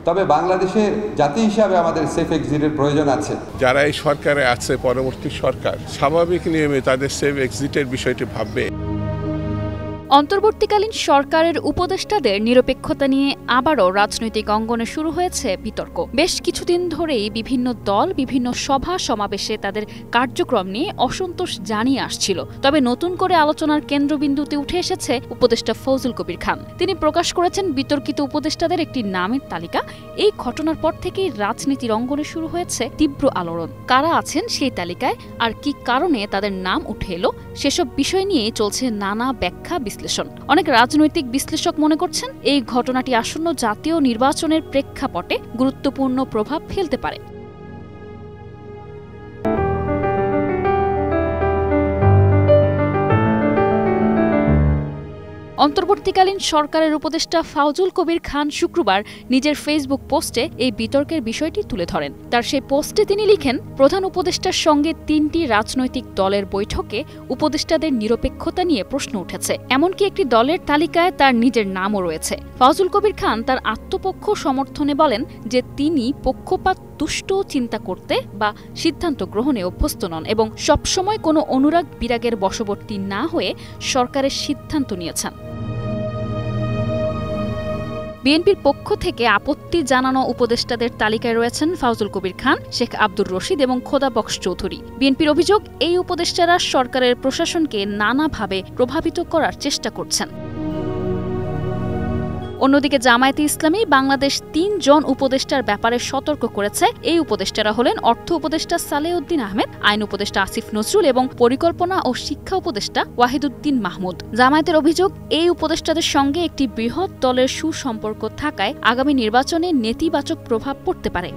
তবে বাংলাদেশের জাতি হিসাবে আমাদের সেফ এক্সিটের প্রয়োজন আছে। যারা এই সরকারে আছে, পরবর্তী সরকার স্বাভাবিক নিয়মে তাদের সেফ এক্সিটের বিষয়টি ভাববে। অন্তর্বর্তীকালীন সরকারের উপদেষ্টাদের নিরপেক্ষতা নিয়ে আবারও রাজনৈতিক অঙ্গনে শুরু হয়েছে বিতর্ক। বেশ কিছুদিন ধরেই বিভিন্ন দল বিভিন্ন সভা সমাবেশে তাদের কার্যক্রম নিয়ে অসন্তোষ জানিয়ে আসছিল। তবে নতুন করে আলোচনার কেন্দ্রবিন্দুতে উঠে এসেছে উপদেষ্টা ফজলুল কবির খান। তিনি প্রকাশ করেছেন বিতর্কিত উপদেষ্টাদের একটি নামের তালিকা। এই ঘটনার পর থেকেই রাজনীতির অঙ্গনে শুরু হয়েছে তীব্র আলোড়ন। কারা আছেন সেই তালিকায় আর কি কারণে তাদের নাম উঠে এলো, সেসব বিষয় নিয়ে চলছে নানা ব্যাখ্যা বিশ্লেষণ। অনেক রাজনৈতিক বিশ্লেষক মনে করছেন এই ঘটনাটি আসন্ন জাতীয় নির্বাচনের প্রেক্ষাপটে গুরুত্বপূর্ণ প্রভাব ফেলতে পারে। অন্তর্বর্তীকালীন সরকারের উপদেষ্টা ফজলুল কবির খান শুক্রবার নিজের ফেসবুক পোস্টে এই বিতর্কের বিষয়টি তুলে ধরেন। তার সেই পোস্টে তিনি লিখেন, প্রধান উপদেষ্টার সঙ্গে ৩টি রাজনৈতিক দলের বৈঠকে উপদেষ্টাদের নিরপেক্ষতা নিয়ে প্রশ্ন উঠেছে। এমনকি একটি দলের তালিকায় তার নিজের নামও রয়েছে। ফজলুল কবির খান তার আত্মপক্ষ সমর্থনে বলেন যে তিনি পক্ষপাত দুষ্ট চিন্তা করতে বা সিদ্ধান্ত গ্রহণে অভ্যস্ত নন এবং সবসময় কোনো অনুরাগ বিরাগের বশবর্তী না হয়ে সরকারের সিদ্ধান্ত নিয়েছেন। বিএনপির পক্ষ থেকে আপত্তি জানানো উপদেষ্টাদের তালিকায় রয়েছেন ফজলুল কবির খান, শেখ আব্দুর রশিদ এবং খোদা বক্স চৌধুরী। বিএনপির অভিযোগ, এই উপদেষ্টারা সরকারের প্রশাসনকে নানাভাবে প্রভাবিত করার চেষ্টা করছেন। অন্যদিকে জামায়াতে ইসলামী বাংলাদেশ ৩ জন উপদেষ্টার ব্যাপারে সতর্ক করেছে। এই উপদেষ্টারা হলেন অর্থ উপদেষ্টা সালেউদ্দিন আহমেদ, আইন উপদেষ্টা আসিফ নজরুল এবং পরিকল্পনা ও শিক্ষা উপদেষ্টা ওয়াহিদুদ্দিন মাহমুদ। জামায়াতের অভিযোগ, এই উপদেষ্টাদের সঙ্গে একটি বৃহৎ দলের সুসম্পর্ক থাকায় আগামী নির্বাচনে নেতিবাচক প্রভাব পড়তে পারে।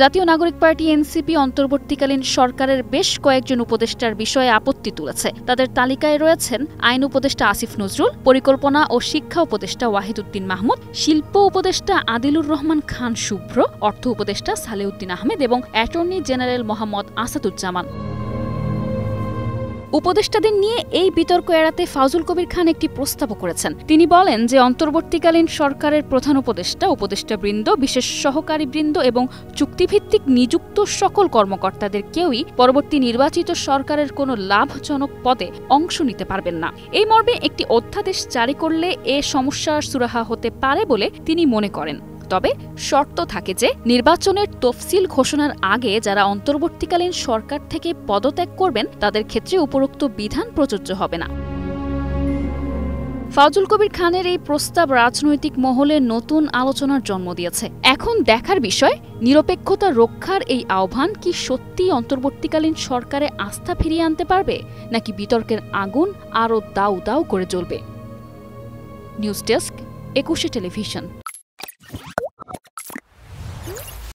জাতীয় নাগরিক পার্টি এনসিপি অন্তর্বর্তীকালীন সরকারের বেশ কয়েকজন উপদেষ্টার বিষয়ে আপত্তি তুলেছে। তাদের তালিকায় রয়েছেন আইন উপদেষ্টা আসিফ নজরুল, পরিকল্পনা ও শিক্ষা উপদেষ্টা ওয়াহিদুদ্দিন মাহমুদ, শিল্প উপদেষ্টা আদিলুর রহমান খান শুভ্র, অর্থ উপদেষ্টা সালেউদ্দিন আহমেদ এবং অ্যাটর্নি জেনারেল মোহাম্মদ আসাদুজ্জামান। উপদেষ্টাদের নিয়ে এই বিতর্ক এড়াতে ফজলুল কবির খান একটি প্রস্তাবও করেছেন। তিনি বলেন যে অন্তর্বর্তীকালীন সরকারের প্রধান উপদেষ্টা, উপদেষ্টাবৃন্দ, বিশেষ সহকারীবৃন্দ এবং চুক্তিভিত্তিক নিযুক্ত সকল কর্মকর্তাদের কেউই পরবর্তী নির্বাচিত সরকারের কোনো লাভজনক পদে অংশ নিতে পারবেন না। এই মর্মে একটি অধ্যাদেশ জারি করলে এ সমস্যার সুরাহা হতে পারে বলে তিনি মনে করেন। তবে শর্ত থাকে যে নির্বাচনের তফসিল ঘোষণার আগে যারা অন্তর্বর্তীকালীন সরকার থেকে পদত্যাগ করবেন তাদের ক্ষেত্রে উপরোক্ত বিধান প্রযোজ্য হবে না। ফজলুল কবির খানের এই প্রস্তাব রাজনৈতিক মহলে নতুন আলোচনার জন্ম দিয়েছে। এখন দেখার বিষয়, নিরপেক্ষতা রক্ষার এই আহ্বান কি সত্যিই অন্তর্বর্তীকালীন সরকারে আস্থা ফিরিয়ে আনতে পারবে, নাকি বিতর্কের আগুন আরও দাউ দাউ করে জ্বলবে। News desk, 21 television.